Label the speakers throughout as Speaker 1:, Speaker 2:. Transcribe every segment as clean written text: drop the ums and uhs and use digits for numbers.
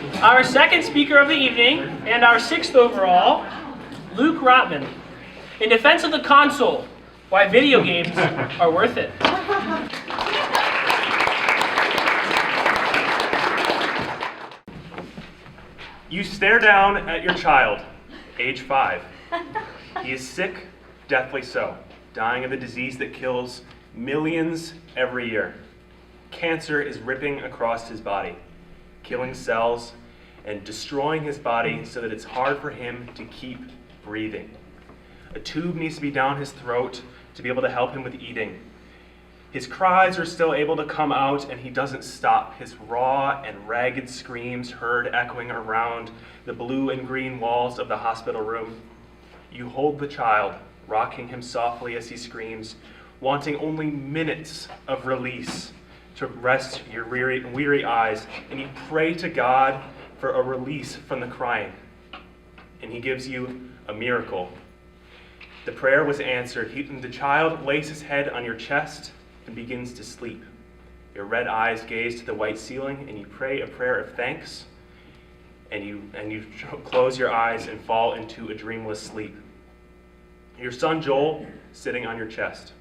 Speaker 1: Our second speaker of the evening, and our sixth overall, Luke Rotman. In defense of the console, why video games are worth it.
Speaker 2: You stare down at your child, age 5. He is sick, deathly so, dying of a disease that kills millions every year. Cancer is ripping across his body, killing cells and destroying his body so that it's hard for him to keep breathing. A tube needs to be down his throat to be able to help him with eating. His cries are still able to come out, and he doesn't stop. His raw and ragged screams heard echoing around the blue and green walls of the hospital room. You hold the child, rocking him softly as he screams, wanting only minutes of release to rest your weary eyes, and you pray to God for a release from the crying. And he gives you a miracle. The prayer was answered. The child lays his head on your chest and begins to sleep. Your red eyes gaze to the white ceiling, and you pray a prayer of thanks, and you close your eyes and fall into a dreamless sleep. Your son Joel sitting on your chest.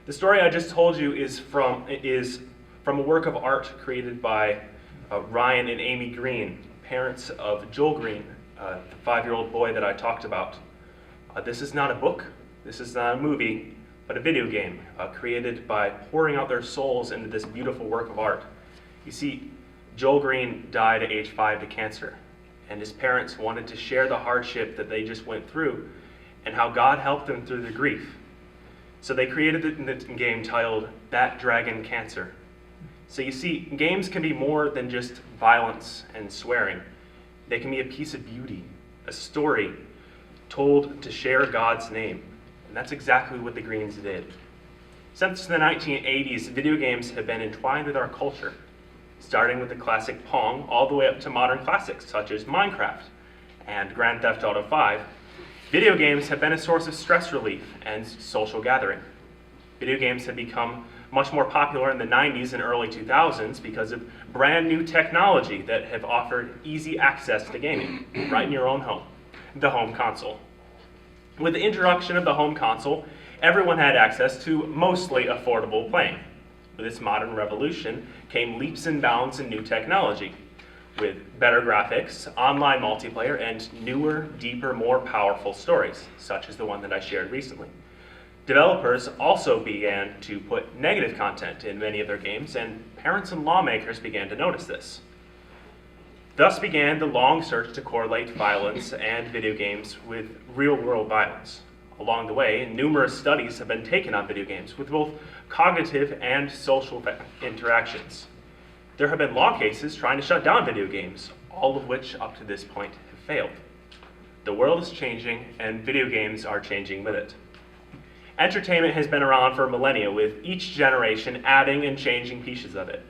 Speaker 2: The story I just told you is from a work of art created by Ryan and Amy Green, parents of Joel Green, the 5-year-old boy that I talked about. This is not a book, this is not a movie, but a video game created by pouring out their souls into this beautiful work of art. You see, Joel Green died at age 5 to cancer, and his parents wanted to share the hardship that they just went through and how God helped them through the grief. So they created the game titled That Dragon Cancer. So you see, games can be more than just violence and swearing. They can be a piece of beauty, a story told to share God's name. And that's exactly what the Greens did. Since the 1980s, video games have been entwined with our culture, starting with the classic Pong all the way up to modern classics such as Minecraft and Grand Theft Auto 5. Video games have been a source of stress relief and social gathering. Video games have become much more popular in the 90s and early 2000s because of brand new technology that have offered easy access to gaming right in your own home, the home console. With the introduction of the home console, everyone had access to mostly affordable playing. With this modern revolution came leaps and bounds in new technology, with better graphics, online multiplayer, and newer, deeper, more powerful stories, such as the one that I shared recently. Developers also began to put negative content in many of their games, and parents and lawmakers began to notice this. Thus began the long search to correlate violence and video games with real-world violence. Along the way, numerous studies have been taken on video games with both cognitive and social interactions. There have been law cases trying to shut down video games, all of which up to this point have failed. The world is changing, and video games are changing with it. Entertainment has been around for millennia, with each generation adding and changing pieces of it.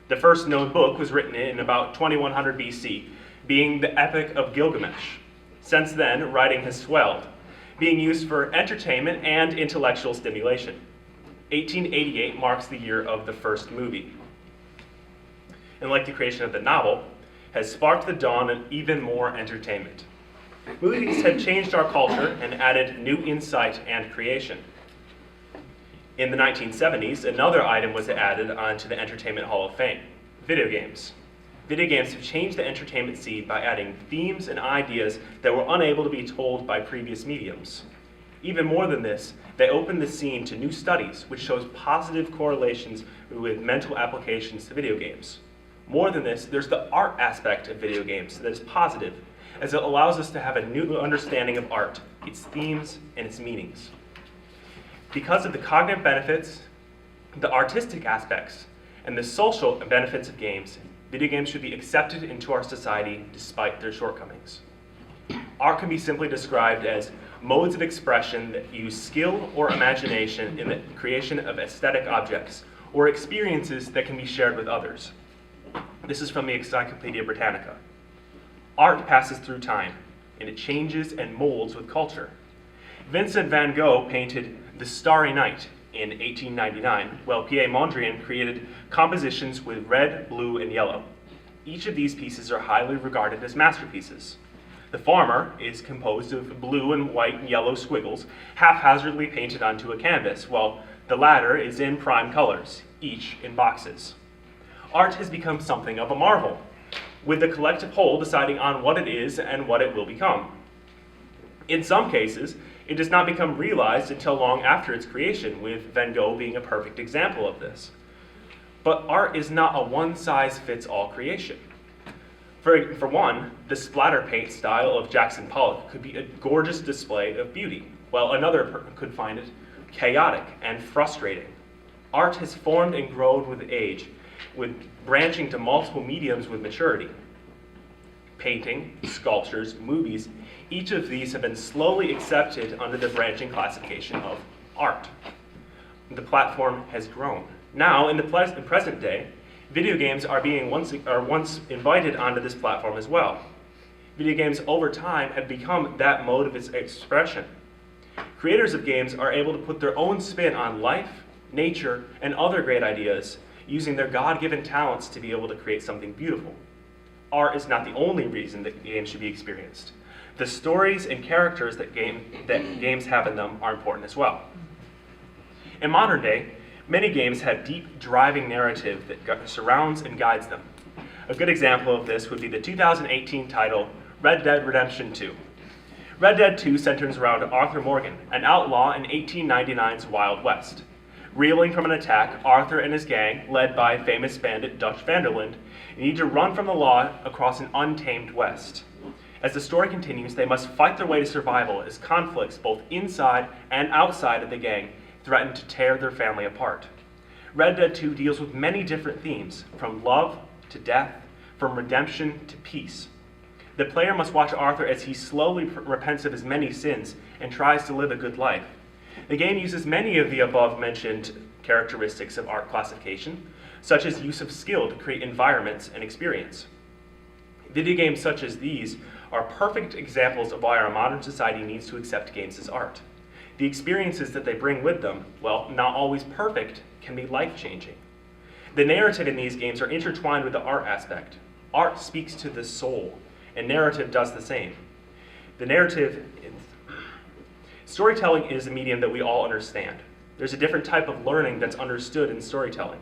Speaker 2: The first known book was written in about 2100 BC, being the Epic of Gilgamesh. Since then, writing has swelled, being used for entertainment and intellectual stimulation. 1888 marks the year of the first movie. And like the creation of the novel, has sparked the dawn of even more entertainment. Movies have changed our culture and added new insight and creation. In the 1970s, another item was added onto the Entertainment Hall of Fame: video games. Video games have changed the entertainment scene by adding themes and ideas that were unable to be told by previous mediums. Even more than this, they opened the scene to new studies, which shows positive correlations with mental applications to video games. More than this, there's the art aspect of video games that is positive, as it allows us to have a new understanding of art, its themes, and its meanings. Because of the cognitive benefits, the artistic aspects, and the social benefits of games, video games should be accepted into our society despite their shortcomings. Art can be simply described as modes of expression that use skill or imagination in the creation of aesthetic objects or experiences that can be shared with others. This is from the Encyclopedia Britannica. Art passes through time, and it changes and molds with culture. Vincent van Gogh painted The Starry Night in 1899, while Pierre Mondrian created compositions with red, blue, and yellow. Each of these pieces are highly regarded as masterpieces. The former is composed of blue and white and yellow squiggles, haphazardly painted onto a canvas, while the latter is in prime colors, each in boxes. Art has become something of a marvel, with the collective whole deciding on what it is and what it will become. In some cases, it does not become realized until long after its creation, with Van Gogh being a perfect example of this. But art is not a one-size-fits-all creation. For one, the splatter paint style of Jackson Pollock could be a gorgeous display of beauty, while another could find it chaotic and frustrating. Art has formed and grown with age, with branching to multiple mediums with maturity. Painting, sculptures, movies, each of these have been slowly accepted under the branching classification of art. The platform has grown. Now, in the present day, video games are once invited onto this platform as well. Video games over time have become that mode of its expression. Creators of games are able to put their own spin on life, nature, and other great ideas, using their God-given talents to be able to create something beautiful. Art is not the only reason that games should be experienced. The stories and characters that games have in them are important as well. In modern day, many games have deep, driving narrative that surrounds and guides them. A good example of this would be the 2018 title, Red Dead Redemption 2. Red Dead 2 centers around Arthur Morgan, an outlaw in 1899's Wild West. Reeling from an attack, Arthur and his gang, led by famous bandit Dutch Vanderland, need to run from the law across an untamed West. As the story continues, they must fight their way to survival as conflicts both inside and outside of the gang threaten to tear their family apart. Red Dead 2 deals with many different themes, from love to death, from redemption to peace. The player must watch Arthur as he slowly repents of his many sins and tries to live a good life. The game uses many of the above-mentioned characteristics of art classification, such as use of skill to create environments and experience. Video games such as these are perfect examples of why our modern society needs to accept games as art. The experiences that they bring with them, while not always perfect, can be life-changing. The narrative in these games are intertwined with the art aspect. Art speaks to the soul, and narrative does the same. Storytelling is a medium that we all understand. There's a different type of learning that's understood in storytelling.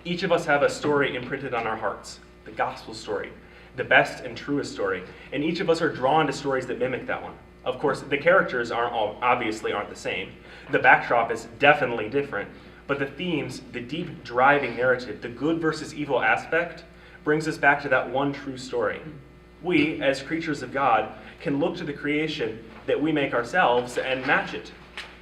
Speaker 2: Each of us have a story imprinted on our hearts, the gospel story, the best and truest story, and each of us are drawn to stories that mimic that one. Of course, the characters obviously aren't the same. The backdrop is definitely different, but the themes, the deep driving narrative, the good versus evil aspect, brings us back to that one true story. We, as creatures of God, can look to the creation that we make ourselves and match it.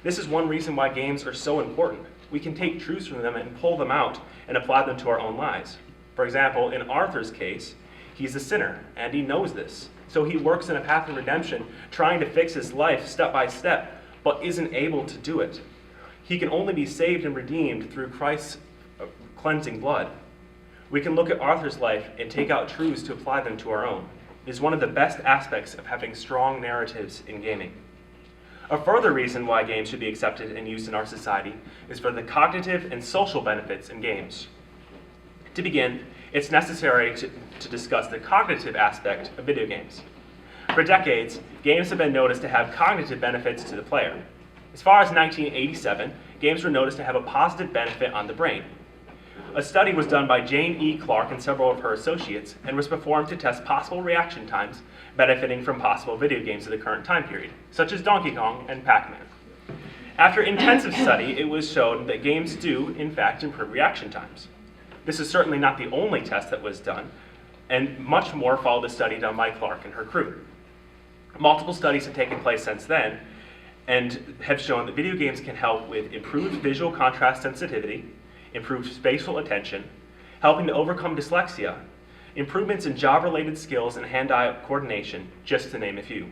Speaker 2: This is one reason why games are so important. We can take truths from them and pull them out and apply them to our own lives. For example, in Arthur's case, he's a sinner, and he knows this. So he works in a path of redemption, trying to fix his life step by step, but isn't able to do it. He can only be saved and redeemed through Christ's cleansing blood. We can look at Arthur's life and take out truths to apply them to our own. It is one of the best aspects of having strong narratives in gaming. A further reason why games should be accepted and used in our society is for the cognitive and social benefits in games. To begin, it's necessary to discuss the cognitive aspect of video games. For decades, games have been noticed to have cognitive benefits to the player. As far as 1987, games were noticed to have a positive benefit on the brain. A study was done by Jane E. Clark and several of her associates and was performed to test possible reaction times benefiting from possible video games of the current time period, such as Donkey Kong and Pac-Man. After intensive study, it was shown that games do, in fact, improve reaction times. This is certainly not the only test that was done, and much more followed a study done by Clark and her crew. Multiple studies have taken place since then and have shown that video games can help with improved visual contrast sensitivity, improved spatial attention, helping to overcome dyslexia, improvements in job-related skills and hand-eye coordination, just to name a few.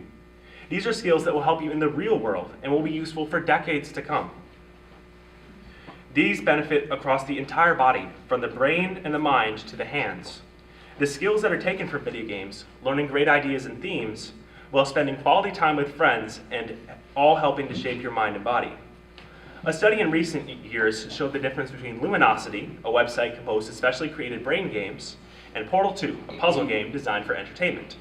Speaker 2: These are skills that will help you in the real world and will be useful for decades to come. These benefit across the entire body, from the brain and the mind to the hands. The skills that are taken from video games, learning great ideas and themes, while spending quality time with friends, and all helping to shape your mind and body. A study in recent years showed the difference between Luminosity, a website composed of specially created brain games, and Portal 2, a puzzle game designed for entertainment.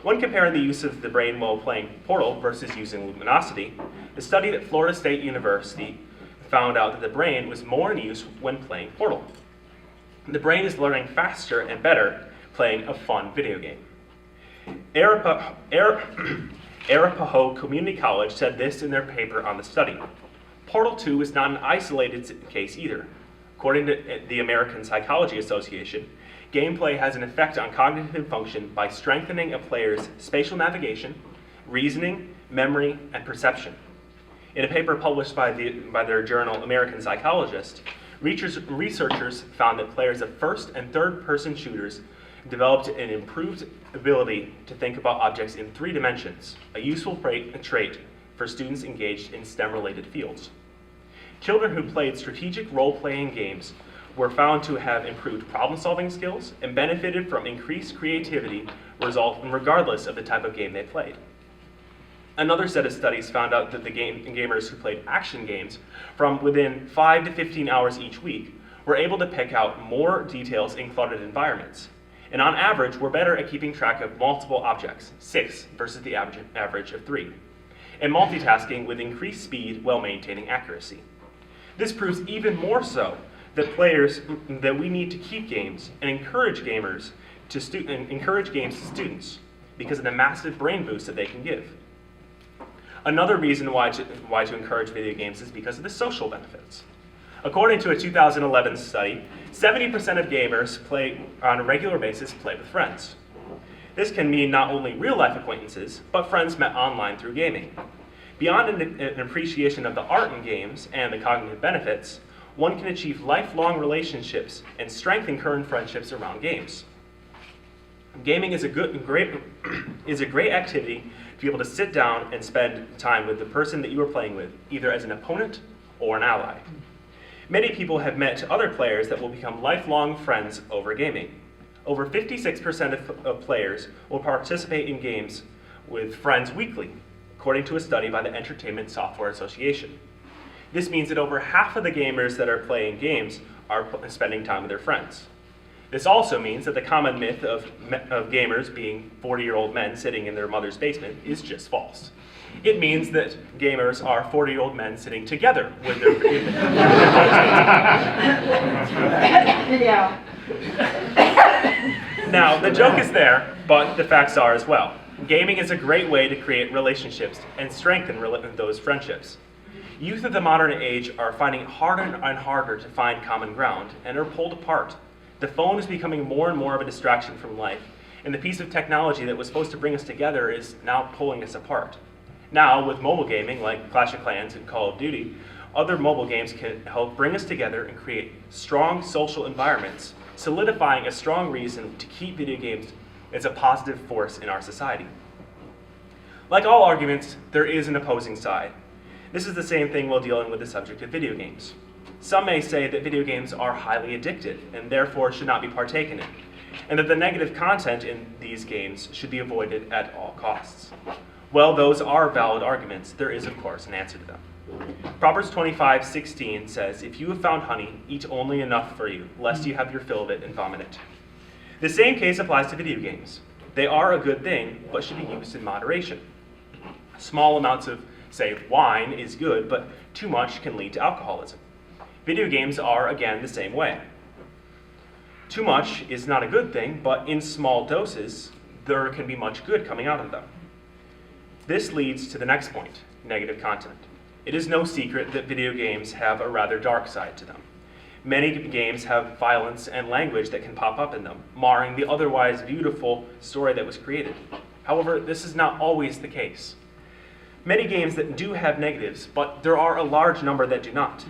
Speaker 2: When comparing the use of the brain while playing Portal versus using Luminosity, the study at Florida State University found out that the brain was more in use when playing Portal. The brain is learning faster and better playing a fun video game. Arapahoe Community College said this in their paper on the study. Portal 2 is not an isolated case either. According to the American Psychology Association, gameplay has an effect on cognitive function by strengthening a player's spatial navigation, reasoning, memory, and perception. In a paper published by their journal American Psychologist, researchers found that players of first and third person shooters developed an improved ability to think about objects in 3 dimensions, a useful trait for students engaged in STEM-related fields. Children who played strategic role-playing games were found to have improved problem-solving skills and benefited from increased creativity regardless of the type of game they played. Another set of studies found out that the gamers who played action games from within 5 to 15 hours each week were able to pick out more details in cluttered environments, and on average were better at keeping track of multiple objects, 6 versus the average of 3, and multitasking with increased speed while maintaining accuracy. This proves even more so that we need to keep games and encourage games to students because of the massive brain boost that they can give. Another reason why to encourage video games is because of the social benefits. According to a 2011 study, 70% of gamers on a regular basis play with friends. This can mean not only real-life acquaintances, but friends met online through gaming. Beyond an appreciation of the art in games and the cognitive benefits, one can achieve lifelong relationships and strengthen current friendships around games. Gaming is a great activity to be able to sit down and spend time with the person that you are playing with, either as an opponent or an ally. Many people have met other players that will become lifelong friends over gaming. Over 56% of players will participate in games with friends weekly, according to a study by the Entertainment Software Association. This means that over half of the gamers that are playing games are spending time with their friends. This also means that the common myth of gamers being 40-year-old men sitting in their mother's basement is just false. It means that gamers are 40-year-old men sitting together with their mother's basement.
Speaker 3: Yeah.
Speaker 2: Now, the joke is there, but the facts are as well. Gaming is a great way to create relationships and strengthen those friendships. Youth of the modern age are finding it harder and harder to find common ground and are pulled apart. The phone is becoming more and more of a distraction from life, and the piece of technology that was supposed to bring us together is now pulling us apart. Now, with mobile gaming like Clash of Clans and Call of Duty, other mobile games can help bring us together and create strong social environments, solidifying a strong reason to keep video games as a positive force in our society. Like all arguments, there is an opposing side. This is the same thing while dealing with the subject of video games. Some may say that video games are highly addictive and therefore should not be partaken in, and that the negative content in these games should be avoided at all costs. Well, those are valid arguments. There is, of course, an answer to them. Proverbs 25:16 says, "If you have found honey, eat only enough for you, lest you have your fill of it and vomit it." The same case applies to video games. They are a good thing, but should be used in moderation. Small amounts of, say, wine is good, but too much can lead to alcoholism. Video games are, again, the same way. Too much is not a good thing, but in small doses, there can be much good coming out of them. This leads to the next point, negative content. It is no secret that video games have a rather dark side to them. Many games have violence and language that can pop up in them, marring the otherwise beautiful story that was created. However, this is not always the case. Many games that do have negatives, but there are a large number that do not.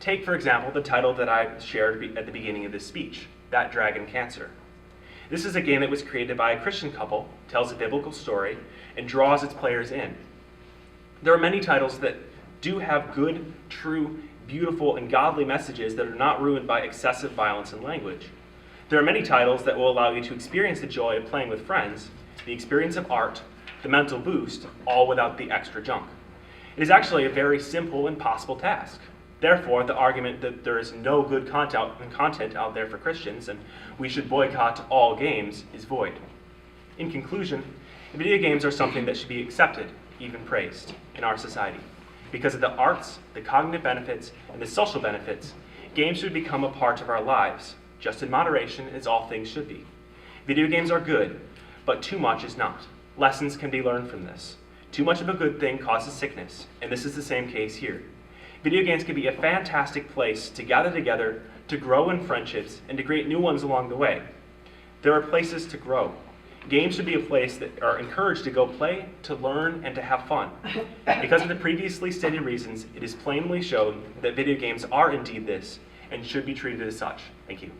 Speaker 2: Take, for example, the title that I shared at the beginning of this speech, That Dragon Cancer. This is a game that was created by a Christian couple, tells a biblical story, and draws its players in. There are many titles that do have good, true, beautiful, and godly messages that are not ruined by excessive violence and language. There are many titles that will allow you to experience the joy of playing with friends, the experience of art, the mental boost, all without the extra junk. It is actually a very simple and possible task. Therefore, the argument that there is no good content out there for Christians and we should boycott all games is void. In conclusion, video games are something that should be accepted, even praised, in our society. Because of the arts, the cognitive benefits, and the social benefits, games should become a part of our lives, just in moderation as all things should be. Video games are good, but too much is not. Lessons can be learned from this. Too much of a good thing causes sickness, and this is the same case here. Video games can be a fantastic place to gather together, to grow in friendships, and to create new ones along the way. There are places to grow. Games should be a place that are encouraged to go play, to learn, and to have fun. Because of the previously stated reasons, it is plainly shown that video games are indeed this, and should be treated as such. Thank you.